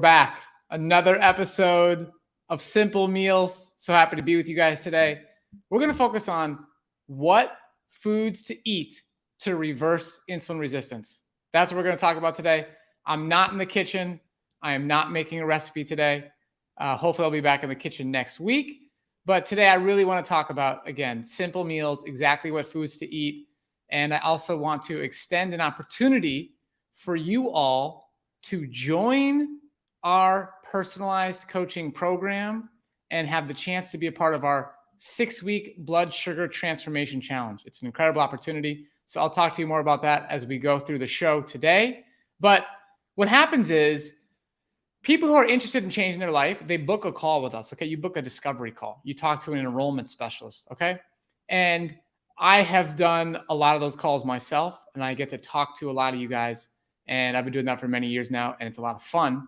back. Another episode of Simple Meals. So happy to be with you guys today. We're going to focus on what foods to eat to reverse insulin resistance. That's what we're going to talk about today. I'm not in the kitchen. I am not making a recipe today. Hopefully I'll be back in the kitchen next week. But today I really want to talk about, again, simple meals, exactly what foods to eat. And I also want to extend an opportunity for you all to join our personalized coaching program and have the chance to be a part of our 6-week blood sugar transformation challenge. It's an incredible opportunity. So I'll talk to you more about that as we go through the show today. But what happens is people who are interested in changing their life, they book a call with us. Okay. You book a discovery call. You talk to an enrollment specialist. Okay. And I have done a lot of those calls myself, and I get to talk to a lot of you guys. And I've been doing that for many years now, and it's a lot of fun.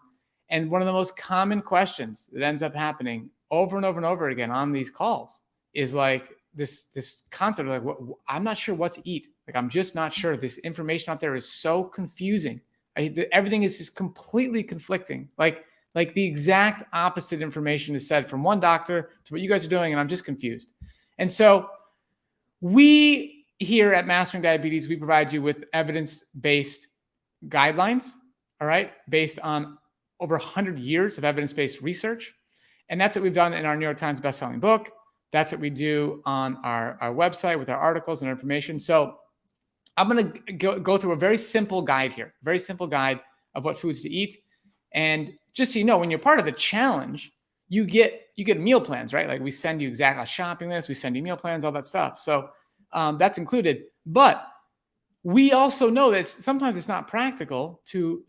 And one of the most common questions that ends up happening over and over and over again on these calls is like this concept of like, I'm not sure what to eat. Like, I'm just not sure. This information out there is so confusing. Everything is just completely conflicting. Like the exact opposite information is said from one doctor to what you guys are doing, and I'm just confused. And so we here at Mastering Diabetes, we provide you with evidence-based guidelines, all right, based on over 100 years of evidence-based research. And that's what we've done in our New York Times bestselling book. That's what we do on our website with our articles and our information. So I'm going to go through a very simple guide here, very simple guide of what foods to eat. And just so you know, when you're part of the challenge, you get meal plans, right? Like we send you exactly a shopping list, we send you meal plans, all that stuff. So that's included. But we also know that sometimes it's not practical to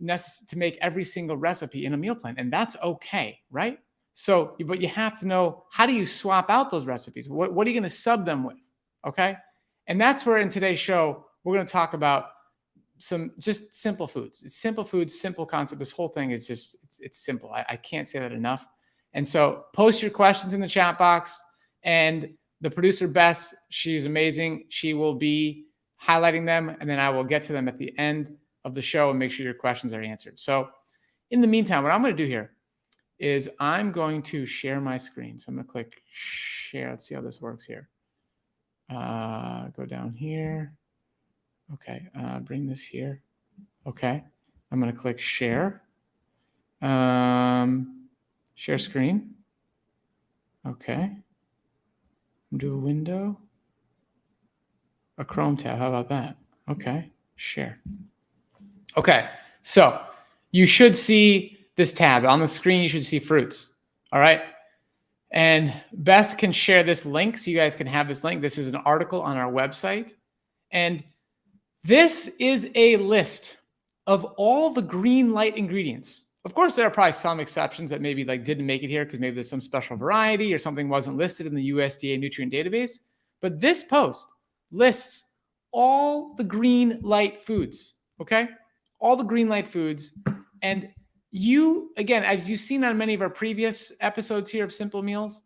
make every single recipe in a meal plan, and that's okay, right? So, but you have to know, how do you swap out those recipes? What are you going to sub them with? Okay. And that's where in today's show, we're going to talk about some just simple foods. It's simple foods, simple concept. This whole thing is just, it's simple. I can't say that enough. And so post your questions in the chat box, and the producer, Bess, she's amazing. She will be highlighting them, and then I will get to them at the end of the show and make sure your questions are answered. So in the meantime, what I'm going to do here is I'm going to share my screen. So I'm going to click share. Let's see how this works here. Go down here. Okay. Bring this here. Okay. I'm going to click share. Share screen. Okay. Do a window. A Chrome tab. How about that? Okay. Share. Okay. So you should see this tab on the screen. You should see fruits. All right. And Bess can share this link so you guys can have this link. This is an article on our website. And this is a list of all the green light ingredients. Of course, there are probably some exceptions that maybe like didn't make it here because maybe there's some special variety or something wasn't listed in the USDA nutrient database. But this post lists all the green light foods, okay? All the green light foods. And you, again, as you've seen on many of our previous episodes here of Simple Meals,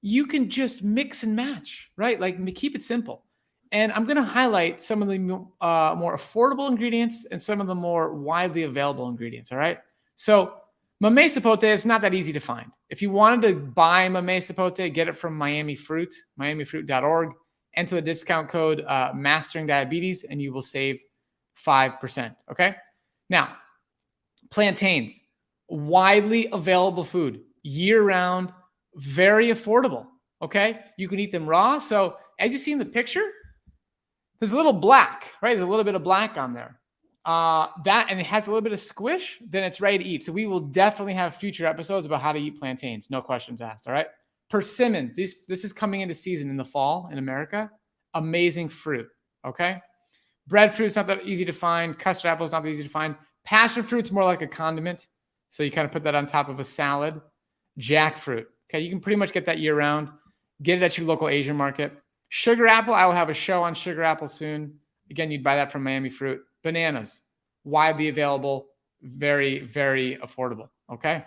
you can just mix and match, right? Like keep it simple. And I'm going to highlight some of the more affordable ingredients and some of the more widely available ingredients, all right? So mamey sapote, it's not that easy to find. If you wanted to buy mamey sapote, get it from Miami Fruit, miamifruit.org. Enter the discount code Mastering Diabetes, and you will save 5%. Okay. Now, plantains, widely available food, year-round, very affordable. Okay. You can eat them raw. So as you see in the picture, there's a little black, right? There's a little bit of black on there. And it has a little bit of squish, then it's ready to eat. So we will definitely have future episodes about how to eat plantains. No questions asked. All right. Persimmons. This is coming into season in the fall in America. Amazing fruit. Okay. Breadfruit's not that easy to find. Custard apple is not that easy to find. Passion fruit's more like a condiment. So you kind of put that on top of a salad. Jackfruit. Okay. You can pretty much get that year round. Get it at your local Asian market. Sugar apple. I will have a show on sugar apple soon. Again, you'd buy that from Miami Fruit. Bananas. Widely available. Very, very affordable. Okay.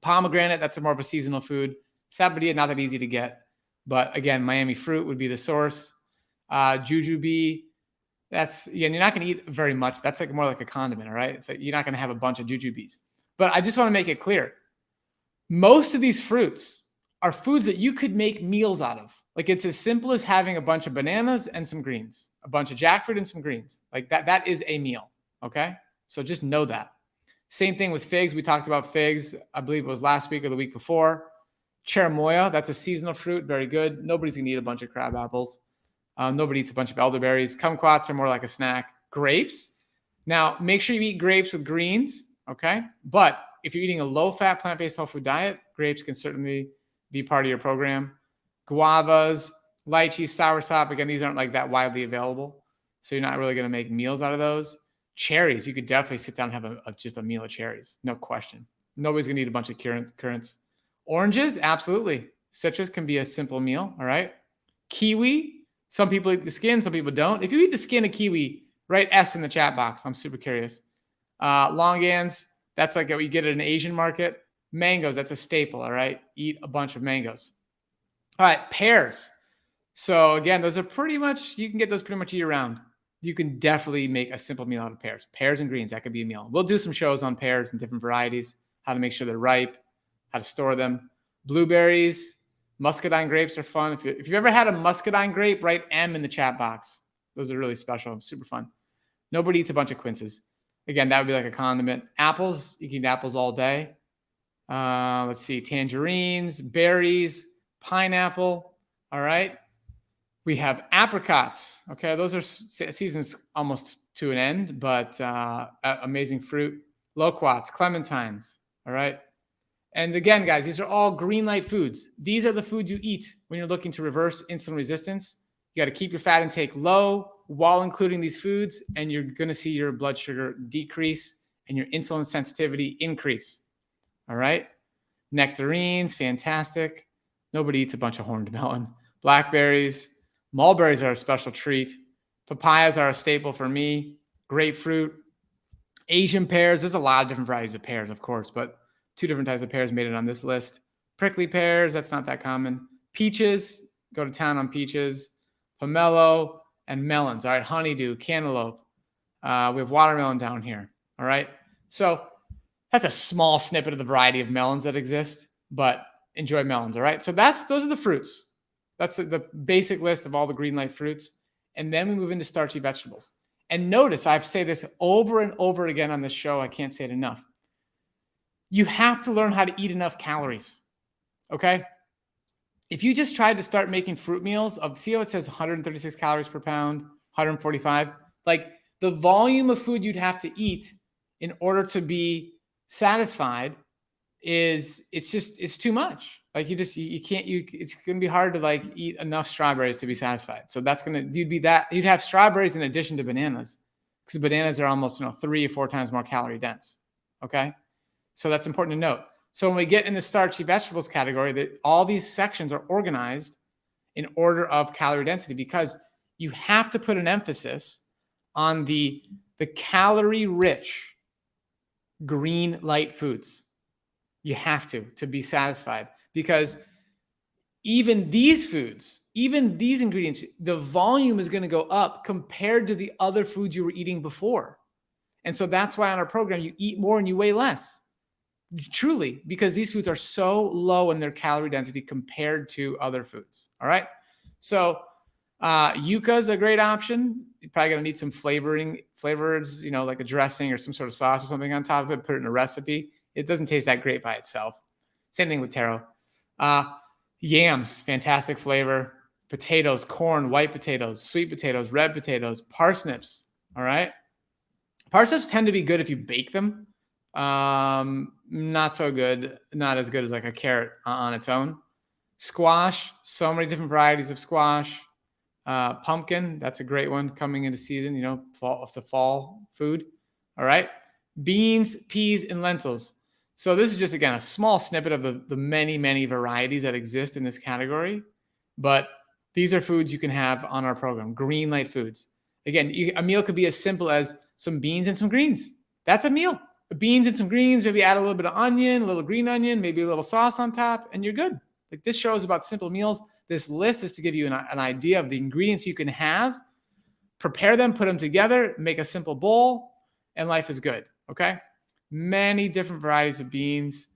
Pomegranate. That's more of a seasonal food. Sapodilla, not that easy to get. But again, Miami Fruit would be the source. Jujube, you're not going to eat very much. That's like more like a condiment, all right? It's like you're not going to have a bunch of jujubes. But I just want to make it clear. Most of these fruits are foods that you could make meals out of. Like it's as simple as having a bunch of bananas and some greens, a bunch of jackfruit and some greens. Like that is a meal. Okay. So just know that. Same thing with figs. We talked about figs, I believe it was last week or the week before. Cherimoya, that's a seasonal fruit. Very good. Nobody's going to eat a bunch of crab apples. Nobody eats a bunch of elderberries. Kumquats are more like a snack. Grapes. Now, make sure you eat grapes with greens. Okay. But if you're eating a low-fat, plant-based whole food diet, grapes can certainly be part of your program. Guavas, lychees, soursop. Again, these aren't like that widely available. So you're not really going to make meals out of those. Cherries, you could definitely sit down and have just a meal of cherries. No question. Nobody's going to eat a bunch of currants. Oranges, absolutely. Citrus can be a simple meal. All right. Kiwi, some people eat the skin, some people don't. If you eat the skin of kiwi, write S in the chat box. I'm super curious. Longans, that's like what you get at an Asian market. Mangoes, that's a staple. All right. Eat a bunch of mangoes. All right. Pears. So again, those are pretty much, you can get those pretty much year round. You can definitely make a simple meal out of pears. Pears and greens, that could be a meal. We'll do some shows on pears and different varieties, how to make sure they're ripe, how to store them. Blueberries, muscadine grapes are fun. If you've ever had a muscadine grape, write M in the chat box. Those are really special, super fun. Nobody eats a bunch of quinces. Again, that would be like a condiment. Apples, you can eat apples all day. Let's see, tangerines, berries, pineapple. All right. We have apricots. Okay, those are seasons almost to an end, but amazing fruit. Loquats, clementines. All right. And again, guys, these are all green light foods. These are the foods you eat when you're looking to reverse insulin resistance. You got to keep your fat intake low while including these foods, and you're going to see your blood sugar decrease and your insulin sensitivity increase. All right. Nectarines, fantastic. Nobody eats a bunch of horned melon. Blackberries. Mulberries are a special treat. Papayas are a staple for me. Grapefruit. Asian pears. There's a lot of different varieties of pears, of course, but 2 different types of pears made it on this list. Prickly pears, that's not that common. Peaches, go to town on peaches. Pomelo and melons. All right, honeydew, cantaloupe. We have watermelon down here. All right. So that's a small snippet of the variety of melons that exist, but enjoy melons. All right. So those are the fruits. That's the basic list of all the green light fruits. And then we move into starchy vegetables. And notice, I've said this over and over again on this show. I can't say it enough. You have to learn how to eat enough calories. Okay. If you just tried to start making fruit meals see how it says 136 calories per pound, 145, like the volume of food you'd have to eat in order to be satisfied it's too much. Like it's going to be hard to like eat enough strawberries to be satisfied. So you'd have strawberries in addition to bananas, because bananas are almost 3 or 4 times more calorie dense. Okay. So that's important to note. So when we get in the starchy vegetables category, that all these sections are organized in order of calorie density, because you have to put an emphasis on the calorie rich green light foods. You have to be satisfied, because even these foods, even these ingredients, the volume is going to go up compared to the other foods you were eating before. And so that's why on our program, you eat more and you weigh less. Truly, because these foods are so low in their calorie density compared to other foods. All right. So yuca is a great option. You're probably going to need some flavors, like a dressing or some sort of sauce or something on top of it, put it in a recipe. It doesn't taste that great by itself. Same thing with taro. Yams, fantastic flavor. Potatoes, corn, white potatoes, sweet potatoes, red potatoes, parsnips. All right. Parsnips tend to be good if you bake them. Not so good. Not as good as like a carrot on its own. Squash, so many different varieties of squash. Pumpkin, that's a great one coming into season, it's a fall food. All right. Beans, peas, and lentils. So this is just, again, a small snippet of the many, many varieties that exist in this category. But these are foods you can have on our program, green light foods. Again, a meal could be as simple as some beans and some greens. That's a meal. Beans and some greens, maybe add a little bit of onion, a little green onion, maybe a little sauce on top, and you're good. Like, this show is about simple meals. This list is to give you an idea of the ingredients you can have, prepare them, put them together, make a simple bowl, and life is good. Okay. Many different varieties of beans.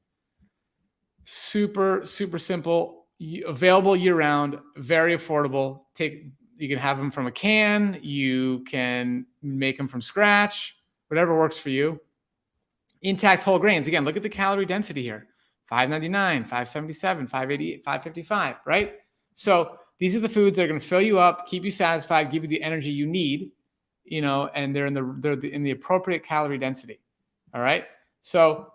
Super, super simple, available year round, very affordable. You can have them from a can. You can make them from scratch, whatever works for you. Intact whole grains. Again, look at the calorie density here. 599, 577, 588, 555, right? So these are the foods that are going to fill you up, keep you satisfied, give you the energy you need, and they're in the appropriate calorie density. All right. So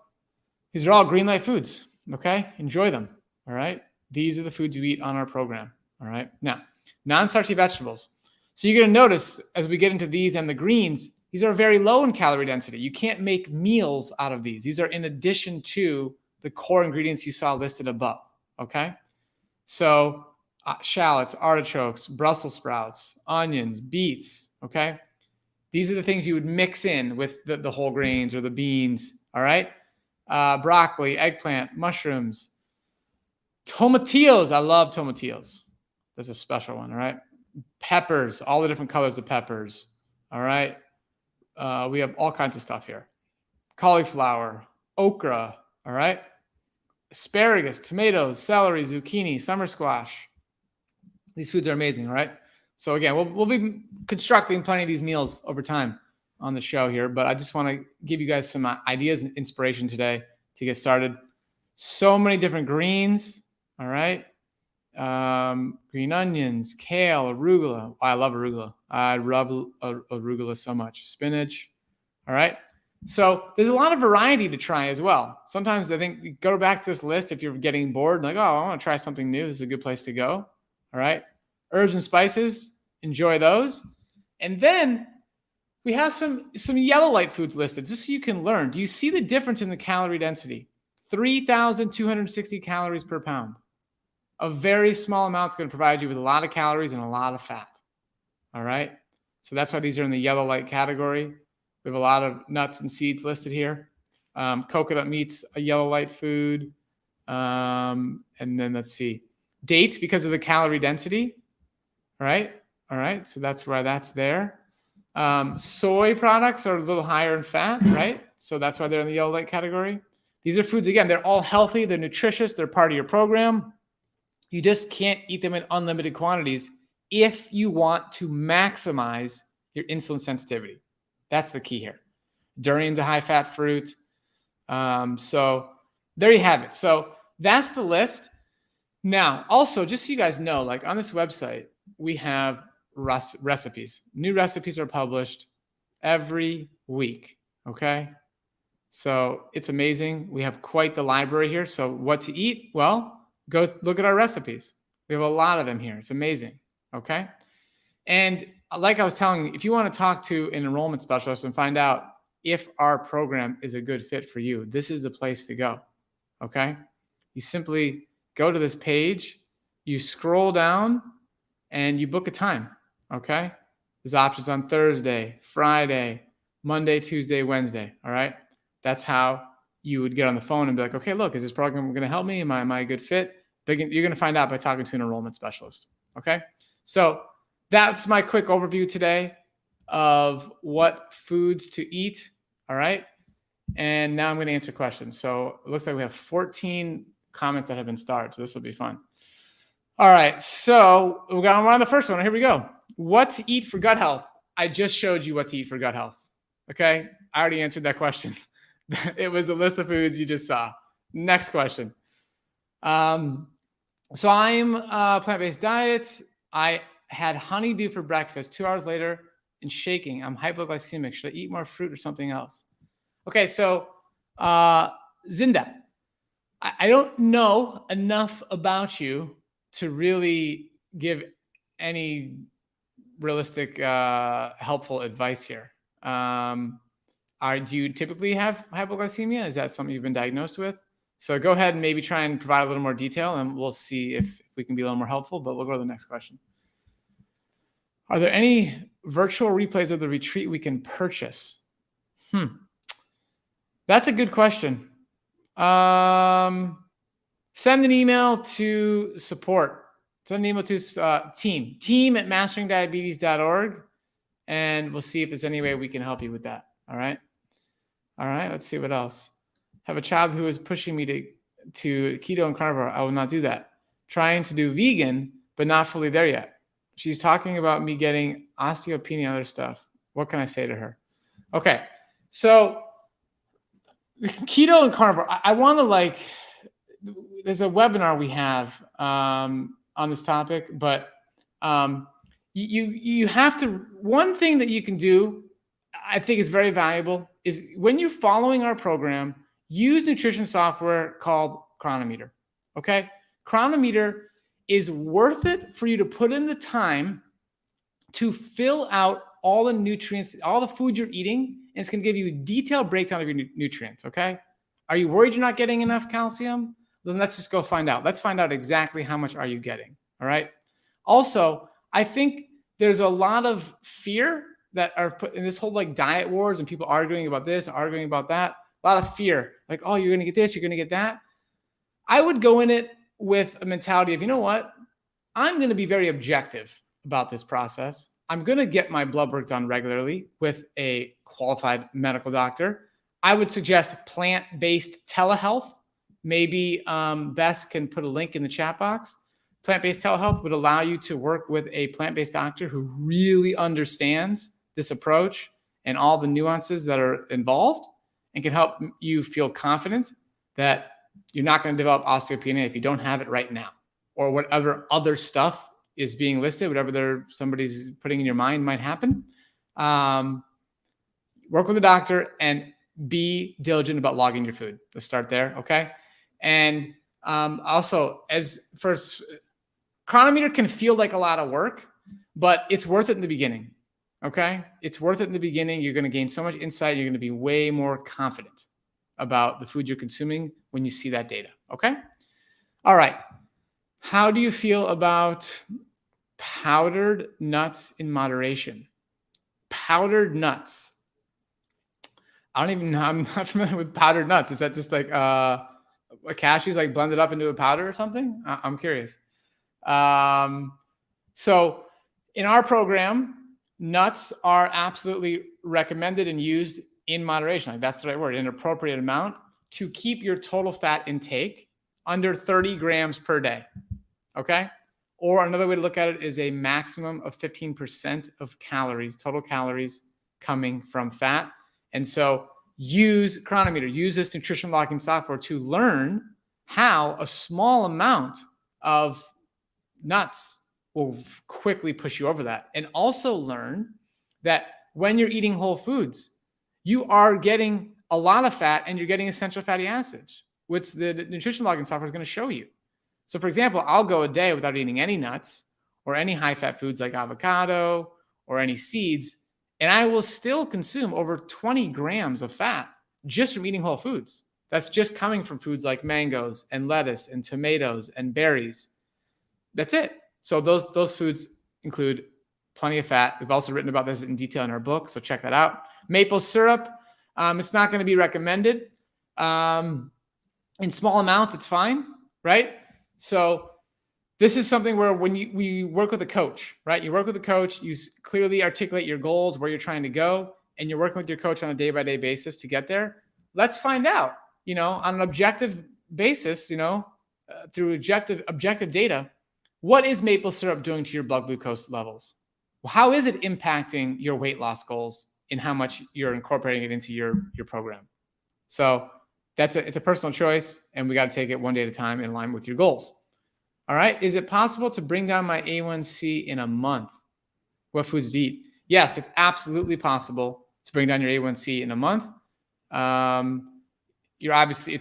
these are all green light foods. Okay. Enjoy them. All right. These are the foods you eat on our program. All right. Now, non-starchy vegetables. So you're going to notice as we get into these and the greens, these are very low in calorie density. You can't make meals out of these. These are in addition to the core ingredients you saw listed above. Okay. So shallots, artichokes, Brussels sprouts, onions, beets. Okay. These are the things you would mix in with the whole grains or the beans. All right. Broccoli, eggplant, mushrooms, tomatillos. I love tomatillos. That's a special one. All right. Peppers, all the different colors of peppers. All right. We have all kinds of stuff here. Cauliflower, okra. All right. Asparagus, tomatoes, celery, zucchini, summer squash. These foods are amazing. All right. So again, we'll be constructing plenty of these meals over time on the show here, but I just want to give you guys some ideas and inspiration today to get started. So many different greens. All right. Green onions, kale, arugula. Oh, I love arugula. I love arugula so much. Spinach. All right. So there's a lot of variety to try as well. Sometimes I think go back to this list if you're getting bored, like, oh, I want to try something new. This is a good place to go. All right. Herbs and spices. Enjoy those. And then we have some yellow light foods listed just so you can learn. Do you see the difference in the calorie density? 3,260 calories per pound. A very small amount is going to provide you with a lot of calories and a lot of fat. All right. So that's why these are in the yellow light category. We have a lot of nuts and seeds listed here. Coconut meat's a yellow light food. And then let's see. Dates because of the calorie density. All right. All right. So that's why that's there. Soy products are a little higher in fat, right? So that's why they're in the yellow light category. These are foods, again, they're all healthy. They're nutritious. They're part of your program. You just can't eat them in unlimited quantities if you want to maximize your insulin sensitivity. That's the key here. Durian's a high-fat fruit. So there you have it. So that's the list. Now, also, just so you guys know, like on this website, we have recipes. New recipes are published every week, okay? So it's amazing. We have quite the library here. So what to eat? Well, go look at our recipes. We have a lot of them here. It's amazing. Okay. And like I was telling you, if you want to talk to an enrollment specialist and find out if our program is a good fit for you, this is the place to go. Okay. You simply go to this page, you scroll down and you book a time. Okay. There's options on Thursday, Friday, Monday, Tuesday, Wednesday. All right. That's how you would get on the phone and be like, okay, look, is this program going to help me? Am I a good fit? You're going to find out by talking to an enrollment specialist. Okay. So that's my quick overview today of what foods to eat. All right. And now I'm going to answer questions. So it looks like we have 14 comments that have been started. So this will be fun. All right. So we're on the first one. Here we go. What to eat for gut health? I just showed you what to eat for gut health. Okay. I already answered that question. It was a list of foods you just saw. Next question. So I'm plant-based diet. I had honeydew for breakfast. 2 hours later and shaking. I'm hypoglycemic. Should I eat more fruit or something else? Okay. So Zinda, I don't know enough about you to really give any realistic, helpful advice here. Do you typically have hypoglycemia? Is that something you've been diagnosed with? So go ahead and maybe try and provide a little more detail and we'll see if we can be a little more helpful, but we'll go to the next question. Are there any virtual replays of the retreat we can purchase? That's a good question. Send an email to support. Send an email to team@masteringdiabetes.org, and we'll see if there's any way we can help you with that. All right. All right, let's see what else. Have a child who is pushing me to keto and carnivore. I will not do that. Trying to do vegan, but not fully there yet. She's talking about me getting osteopenia and other stuff. What can I say to her? Okay, so keto and carnivore. I want to there's a webinar we have on this topic, but you have to. One thing that you can do, I think is very valuable, is when you're following our program, use nutrition software called Chronometer. Okay, Chronometer is worth it for you to put in the time to fill out all the nutrients, all the food you're eating, and it's going to give you a detailed breakdown of your nutrients. Okay, are you worried you're not getting enough calcium? Then let's just go find out. Let's find out exactly how much are you getting. All right. Also, I think there's a lot of fear that are put in this whole diet wars and people arguing about this, arguing about that. A lot of fear, like, oh, you're going to get this, you're going to get that. I would go in it with a mentality of, you know what? I'm going to be very objective about this process. I'm going to get my blood work done regularly with a qualified medical doctor. I would suggest plant-based telehealth. Maybe Bess can put a link in the chat box. Plant-based telehealth would allow you to work with a plant-based doctor who really understands this approach and all the nuances that are involved and can help you feel confident that you're not going to develop osteopenia if you don't have it right now, or whatever other stuff is being listed, whatever somebody's putting in your mind might happen. Work with a doctor and be diligent about logging your food. Let's start there, okay? And also, as first, Chronometer can feel like a lot of work, but it's worth it in the beginning, okay? It's worth it in the beginning. You're going to gain so much insight. You're going to be way more confident about the food you're consuming when you see that data, okay? All right. How do you feel about powdered nuts in moderation? Powdered nuts. I don't even know. I'm not familiar with powdered nuts. Is that just like cashews blended up into a powder or something? I'm curious. So in our program, nuts are absolutely recommended and used in moderation. That's the right word, an appropriate amount to keep your total fat intake under 30 grams per day. Okay. Or another way to look at it is a maximum of 15% of calories, total calories coming from fat. And so use Chronometer, use this nutrition logging software to learn how a small amount of nuts will quickly push you over that. And also learn that when you're eating whole foods, you are getting a lot of fat and you're getting essential fatty acids, which the nutrition logging software is going to show you. So for example, I'll go a day without eating any nuts or any high fat foods like avocado or any seeds, and I will still consume over 20 grams of fat just from eating whole foods. That's just coming from foods like mangoes and lettuce and tomatoes and berries. That's it. So those foods include plenty of fat. We've also written about this in detail in our book, so check that out. Maple syrup, it's not going to be recommended. In small amounts, it's fine, right? So this is something where when we work with a coach, right? You work with a coach, you clearly articulate your goals, where you're trying to go, and you're working with your coach on a day-by-day basis to get there. Let's find out, on an objective basis, through objective data, what is maple syrup doing to your blood glucose levels? How is it impacting your weight loss goals and how much you're incorporating it into your program? So it's a personal choice, and we got to take it one day at a time in line with your goals. All right. Is it possible to bring down my A1C in a month? What foods to eat? Yes, it's absolutely possible to bring down your A1C in a month. It's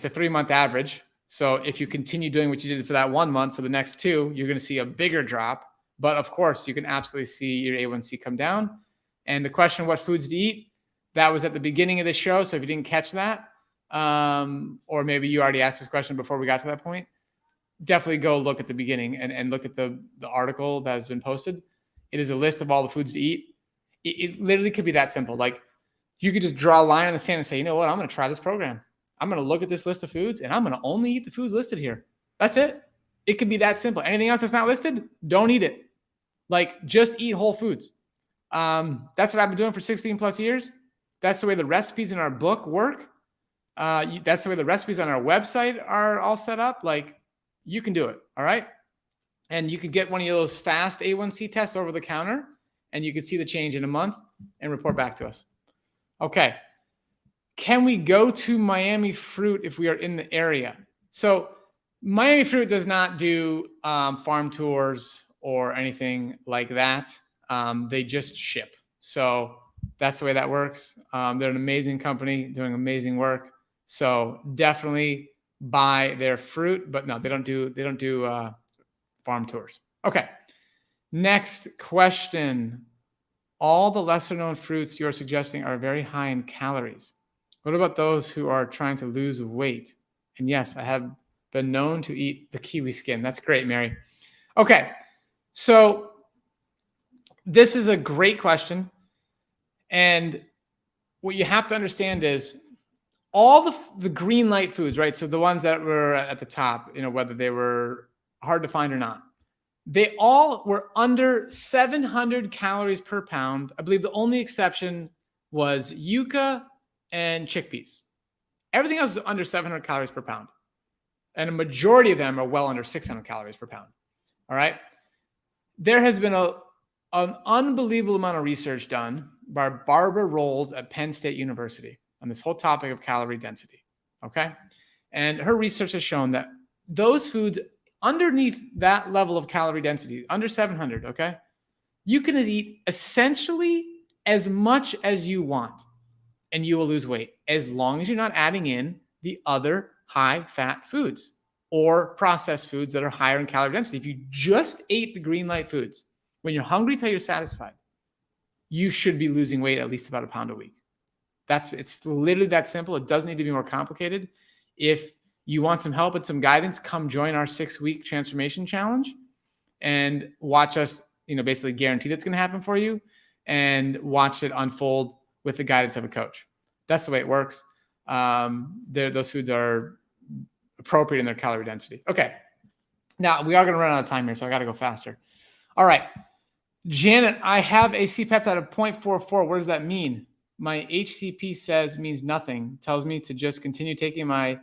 a 3-month average. So if you continue doing what you did for that 1 month for the next 2, you're going to see a bigger drop. But of course, you can absolutely see your A1C come down. And the question, what foods to eat? That was at the beginning of the show. So if you didn't catch that, or maybe you already asked this question before we got to that point, definitely go look at the beginning and look at the article that has been posted. It is a list of all the foods to eat. It literally could be that simple. Like you could just draw a line in the sand and say, you know what, I'm going to try this program. I'm going to look at this list of foods and I'm going to only eat the foods listed here. That's it. It could be that simple. Anything else that's not listed, don't eat it. Like just eat whole foods. That's what I've been doing for 16 plus years. That's the way the recipes in our book work. That's the way the recipes on our website are all set up. Like, you can do it. All right. And you could get one of those fast A1C tests over the counter, and you could see the change in a month and report back to us. Okay. Can we go to Miami Fruit if we are in the area? So Miami Fruit does not do farm tours or anything like that. They just ship. So that's the way that works. They're an amazing company doing amazing work. So definitely buy their fruit, but no, they don't do farm tours. Okay. Next question. All the lesser known fruits you're suggesting are very high in calories. What about those who are trying to lose weight? And yes, I have been known to eat the kiwi skin. That's great, Mary. Okay. So this is a great question. And what you have to understand is all the green light foods, right? So the ones that were at the top, whether they were hard to find or not, they all were under 700 calories per pound. I believe the only exception was yucca and chickpeas. Everything else is under 700 calories per pound. And a majority of them are well under 600 calories per pound. All right. There has been an unbelievable amount of research done by Barbara Rolls at Penn State University on this whole topic of calorie density. Okay. And her research has shown that those foods underneath that level of calorie density, under 700, okay, you can eat essentially as much as you want and you will lose weight as long as you're not adding in the other high fat foods or processed foods that are higher in calorie density. If you just ate the green light foods, when you're hungry till you're satisfied, you should be losing weight at least about a pound a week. It's literally that simple. It doesn't need to be more complicated. If you want some help and some guidance, come join our 6-week transformation challenge and watch us, basically guarantee that's going to happen for you and watch it unfold with the guidance of a coach. That's the way it works. Those foods are appropriate in their calorie density. Okay. Now we are going to run out of time here, so I got to go faster. All right. Janet, I have a Cpept of 0.44. What does that mean? My HCP means nothing. Tells me to just continue taking my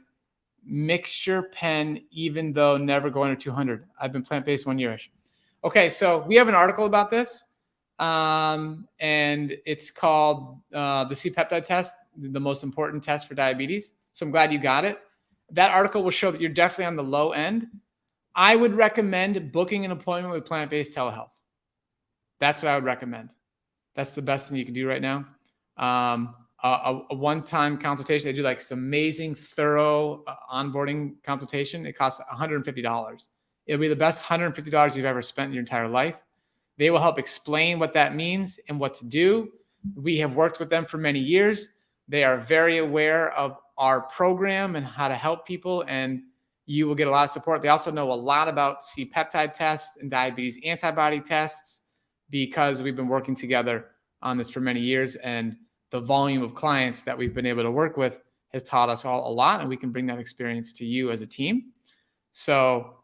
mixture pen, even though never go under 200. I've been plant-based 1 year-ish. Okay, so we have an article about this, and it's called the C-peptide test, the most important test for diabetes. So I'm glad you got it. That article will show that you're definitely on the low end. I would recommend booking an appointment with Plant-Based Telehealth. That's what I would recommend. That's the best thing you can do right now. A one-time consultation. They do like this amazing, thorough onboarding consultation. It costs $150. It'll be the best $150 you've ever spent in your entire life. They will help explain what that means and what to do. We have worked with them for many years. They are very aware of our program and how to help people, and you will get a lot of support. They also know a lot about C-peptide tests and diabetes antibody tests because we've been working together on this for many years, and the volume of clients that we've been able to work with has taught us all a lot, and we can bring that experience to you as a team. So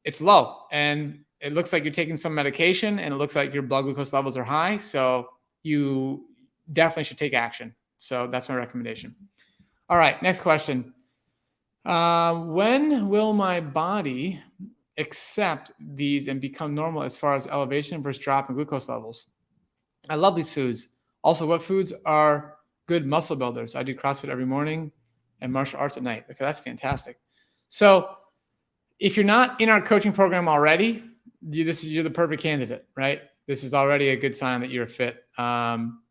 it's low, and it looks like you're taking some medication, and it looks like your blood glucose levels are high. So you definitely should take action. So that's my recommendation. All right, next question. When will my body accept these and become normal as far as elevation versus drop in glucose levels? I love these foods. Also, what foods are good muscle builders? I do CrossFit every morning and martial arts at night. Okay, that's fantastic. So if you're not in our coaching program already, you're the perfect candidate, right? This is already a good sign that you're fit.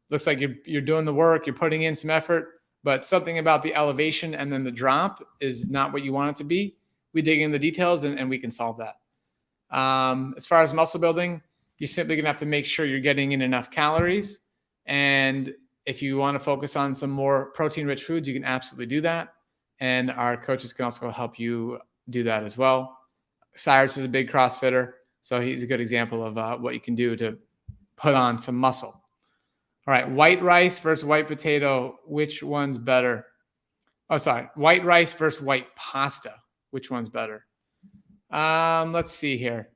Looks like you're doing the work, you're putting in some effort, but something about the elevation and then the drop is not what you want it to be. We dig in the details and we can solve that. As far as muscle building, you're simply gonna have to make sure you're getting in enough calories. And if you want to focus on some more protein-rich foods, you can absolutely do that. And our coaches can also help you do that as well. Cyrus is a big CrossFitter, so he's a good example of what you can do to put on some muscle. All right, white rice versus white potato, which one's better? Oh, sorry, white rice versus white pasta, which one's better? Let's see here.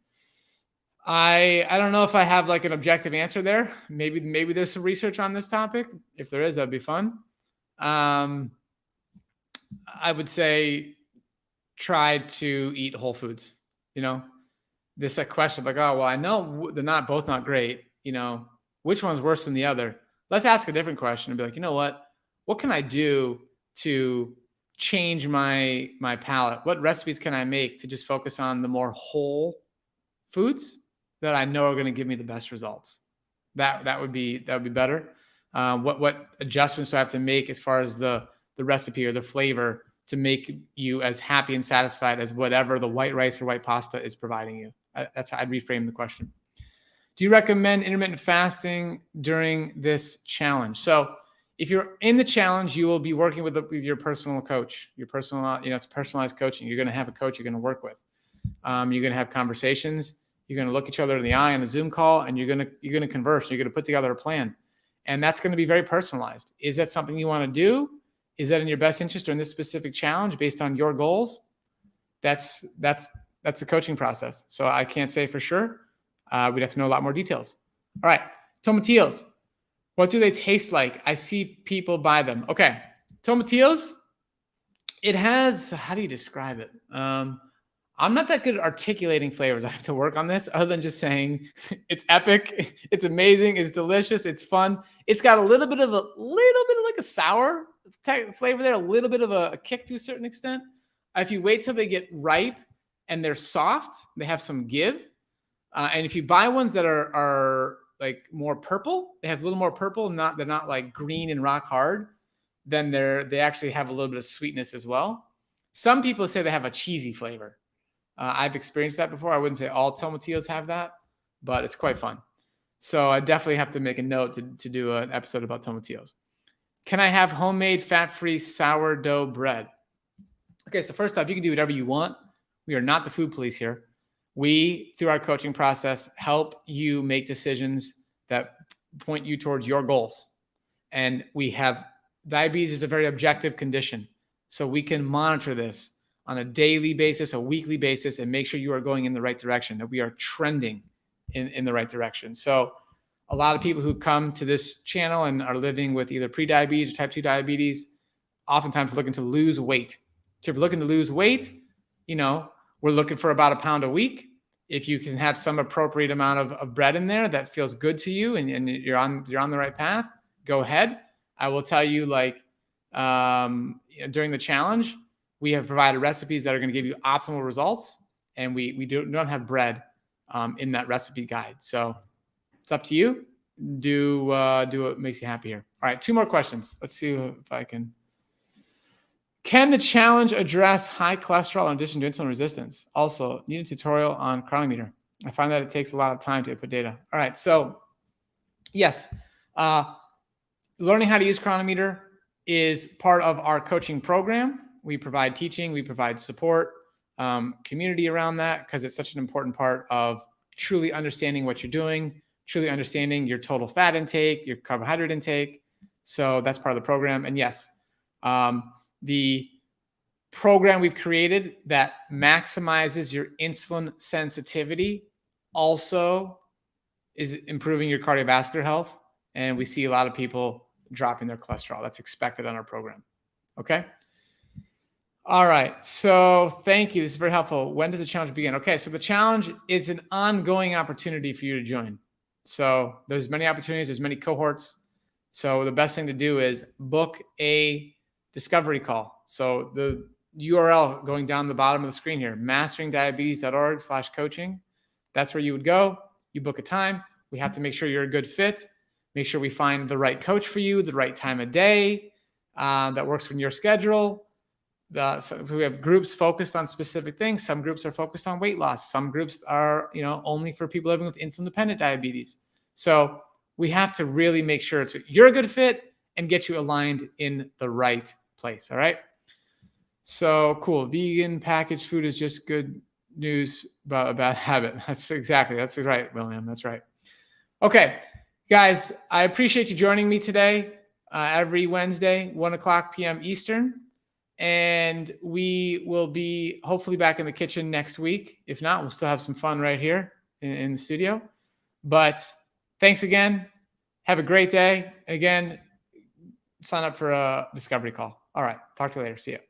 I don't know if I have like an objective answer there. Maybe there's some research on this topic. If there is, that'd be fun. I would say try to eat whole foods. You know, this question like, oh well, I know they're both not great. You know, which one's worse than the other? Let's ask a different question and be like, you know what can I do to change my palate? What recipes can I make to just focus on the more whole foods that I know are going to give me the best results? That would be better. What adjustments do I have to make as far as the recipe or the flavor to make you as happy and satisfied as whatever the white rice or white pasta is providing you? That's how I'd reframe the question. Do you recommend intermittent fasting during this challenge? So if you're in the challenge, you will be working with your personal coach, it's personalized coaching. You're going to have a coach you're going to work with. You're going to have conversations. You're going to look each other in the eye on a Zoom call, and you're going to converse. You're going to put together a plan, and that's going to be very personalized. Is that something you want to do? Is that in your best interest during this specific challenge based on your goals? That's the coaching process. So I can't say for sure. We'd have to know a lot more details. All right, tomatillos. What do they taste like? I see people buy them. Okay, tomatillos. It has. How do you describe it? I'm not that good at articulating flavors. I have to work on this other than just saying it's epic. It's amazing. It's delicious. It's fun. It's got a little bit of like a sour type flavor there, a little bit of a kick to a certain extent. If you wait till they get ripe and they're soft, they have some give. And if you buy ones that are like more purple, they have a little more purple, they're not like green and rock hard, then they actually have a little bit of sweetness as well. Some people say they have a cheesy flavor. I've experienced that before. I wouldn't say all tomatillos have that, but it's quite fun. So I definitely have to make a note to do an episode about tomatillos. Can I have homemade fat-free sourdough bread? Okay, so first off, you can do whatever you want. We are not the food police here. We, through our coaching process, help you make decisions that point you towards your goals. And diabetes is a very objective condition. So we can monitor this on a daily basis, a weekly basis, and make sure you are going in the right direction, that we are trending in the right direction. So a lot of people who come to this channel and are living with either prediabetes or type 2 diabetes, oftentimes looking to lose weight. So if you're looking to lose weight, we're looking for about a pound a week. If you can have some appropriate amount of bread in there that feels good to you and you're on the right path, go ahead. I will tell you, during the challenge, we have provided recipes that are going to give you optimal results, and we don't have bread in that recipe guide. So it's up to you. Do what makes you happy here. All right, 2 more questions. Let's see if I can. Can the challenge address high cholesterol in addition to insulin resistance? Also, need a tutorial on chronometer. I find that it takes a lot of time to input data. All right, so yes, learning how to use chronometer is part of our coaching program. We provide teaching, we provide support, community around that, because it's such an important part of truly understanding what you're doing, truly understanding your total fat intake, your carbohydrate intake. So that's part of the program. And yes, the program we've created that maximizes your insulin sensitivity also is improving your cardiovascular health. And we see a lot of people dropping their cholesterol. That's expected on our program. Okay. All right. So thank you. This is very helpful. When does the challenge begin? Okay. So the challenge is an ongoing opportunity for you to join. So there's many opportunities. There's many cohorts. So the best thing to do is book a discovery call. So the URL going down the bottom of the screen here, masteringdiabetes.org/coaching. That's where you would go. You book a time. We have to make sure you're a good fit. Make sure we find the right coach for you, the right time of day that works with your schedule. So we have groups focused on specific things. Some groups are focused on weight loss. Some groups are, only for people living with insulin-dependent diabetes. So we have to really make sure you're a good fit and get you aligned in the right place. All right. So cool. Vegan packaged food is just good news about a bad habit. That's right, William. That's right. Okay, guys, I appreciate you joining me today. Every Wednesday, 1:00 p.m. Eastern. And we will be hopefully back in the kitchen next week. If not, we'll still have some fun right here in the studio. But thanks again. Have a great day. Again, sign up for a discovery call. All right. Talk to you later. See you.